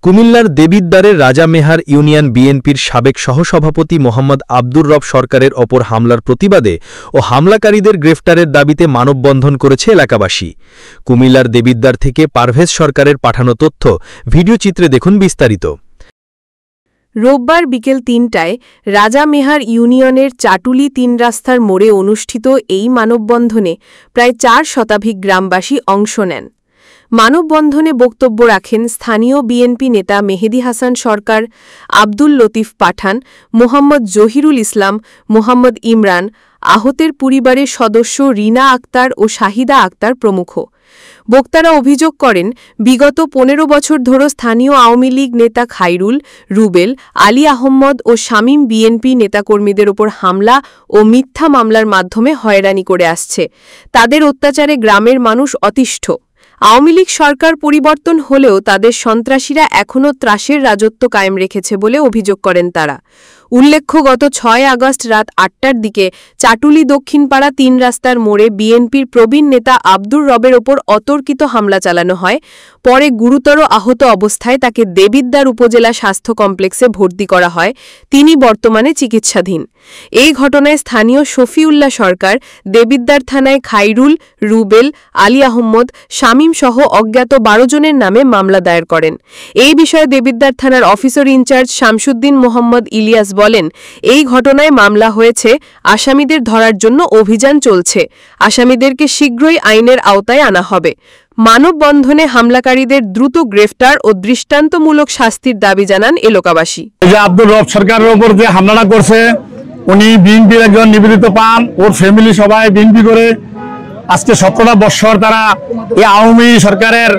কুমিল্লার দেবিদ্বারের রাজামেহার ইউনিয়ন বিএনপির সাবেক সহসভাপতি মোহাম্মদ আব্দুর রব সরকারের ওপর হামলার প্রতিবাদে ও হামলাকারীদের গ্রেফতারের দাবিতে মানববন্ধন করেছে এলাকাবাসী। কুমিল্লার দেবিদ্বার থেকে পারভেজ সরকারের পাঠানো তথ্য ভিডিওচিত্রে দেখুন বিস্তারিত। রোববার বিকেল ৩টায় রাজামেহার ইউনিয়নের চাটুলি ৩ রাস্তার মোড়ে অনুষ্ঠিত এই মানববন্ধনে প্রায় ৪ শতাধিক গ্রামবাসী অংশ নেন। মানববন্ধনে বক্তব্য রাখেন স্থানীয় বিএনপি নেতা মেহেদী হাসান সরকার, আব্দুল লতিফ পাঠান, মোহাম্মদ জহিরুল ইসলাম, মোহাম্মদ ইমরান, আহতের পরিবারের সদস্য রিনা আক্তার ও শাহিদা আক্তার প্রমুখ। বক্তারা অভিযোগ করেন, বিগত ১৫ বছর ধরে স্থানীয় আওয়ামী লীগ নেতা খাইরুল, রুবেল, আলী আহম্মদ ও শামীম বিএনপি নেতাকর্মীদের ওপর হামলা ও মিথ্যা মামলার মাধ্যমে হয়রানি করে আসছে। তাদের অত্যাচারে গ্রামের মানুষ অতিষ্ঠ। আওয়ামী লীগ সরকার পরিবর্তন হলেও তাদের সন্ত্রাসীরা এখনও ত্রাসের রাজত্ব কায়েম রেখেছে বলে অভিযোগ করেন তারা। উল্লেখ্য, গত ৬ আগস্ট রাত ৮টার দিকে চাটুলি দক্ষিণপাড়া ৩ রাস্তার মোড়ে বিএনপির প্রবীণ নেতা আব্দুর রবের ওপর অতর্কিত হামলা চালানো হয়। পরে গুরুতর আহত অবস্থায় তাকে দেবিদ্বার উপজেলা স্বাস্থ্য কমপ্লেক্সে ভর্তি করা হয়। তিনি বর্তমানে চিকিৎসাধীন। এই ঘটনায় স্থানীয় শফিউল্লাহ সরকার দেবিদ্বার থানায় খাইরুল, রুবেল, আলী আহম্মদ, শামীম সহ অজ্ঞাত ১২ জনের নামে মামলা দায়ের করেন। এই বিষয়ে দেবিদ্বার থানার অফিসার ইনচার্জ শামসুদ্দিন মোহাম্মদ ইলিয়াস বলেন, এই ঘটনায় মামলা হয়েছে, আসামিদের ধরার জন্য অভিযান চলছে। আসামিদেরকে শীঘ্রই আইনের আওতায় আনা হবে। মানববন্ধনে হামলাকারীদের দ্রুত গ্রেফতার ও দৃষ্টান্তমূলক শাস্তির দাবি জানান এলাকাবাসী। আব্দুর রব সরকারের উপর যে হামলাটা করছে, উনি বিএনপির একজন নিবেদিত পান, ওর ফ্যামিলি সবাই বিএনপি করে আজকে 17টা বৎসর তারা এই আওয়ামী সরকারের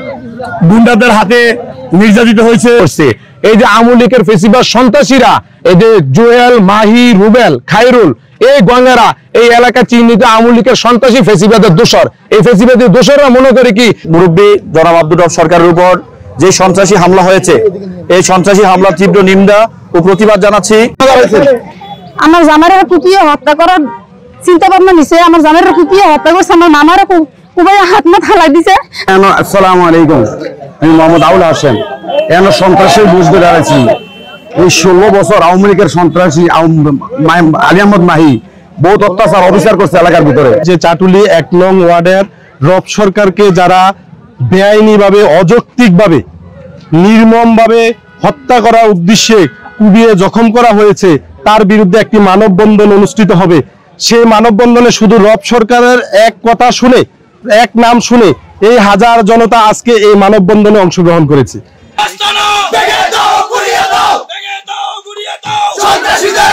গুন্ডাদের হাতে নির্যাতিত হয়েছে। এই যে আওয়ামী লীগের ফেসিবাদ সন্ত্রাসীরা, এই যে জুয়েল, মাহি, রুবেল, খাইরুল, এই গঙ্গারা এই এলাকা চিহ্নিত আওয়ামী লীগের সন্ত্রাসী ফেসিবাদের দোষর। এই ফেসিবাদের দোষররা মনে করে কি মুরব্বী জনাব আব্দুর রব সরকারের উপর যে সন্ত্রাসী হামলা হয়েছে, এই সন্ত্রাসী হামলার তীব্র নিন্দা ও প্রতিবাদ জানাচ্ছি। আমার জামাইরা কুপিয়ে হত্যা করার চিন্তা ভাবনা নিছে, আমার জামাইরা কুপিয়ে হত্যা করছে, আমার মামারা কুপাইয়া হাত মাত হালাই দিছে। আসসালামু আলাইকুম, আমি মোহাম্মদ আউল হাসান। এন সন্ত্রাসের বুঝতে দাঁড়াচ্ছি। এই 16 বছর আওয়ামী লীগের সন্ত্রাসী আলী আহমদ মাহি বহুত অত্যাচার অবিচার করছে এলাকার ভিতরে। যে চাটুলি ১ নং ওয়ার্ডের রব সরকারকে যারা বেআইনিভাবে, অযৌক্তিকভাবে, নির্মমভাবে হত্যা করার উদ্দেশ্যে কুপিয়ে জখম করা হয়েছে, তার বিরুদ্ধে একটি মানববন্ধন অনুষ্ঠিত হবে। সেই মানববন্ধনে শুধু রব সরকারের এক কথা শুনে, এক নাম শুনে এই হাজার জনতা আজকে এই মানববন্ধনে অংশগ্রহণ করেছে। সন্ত্রাসীদের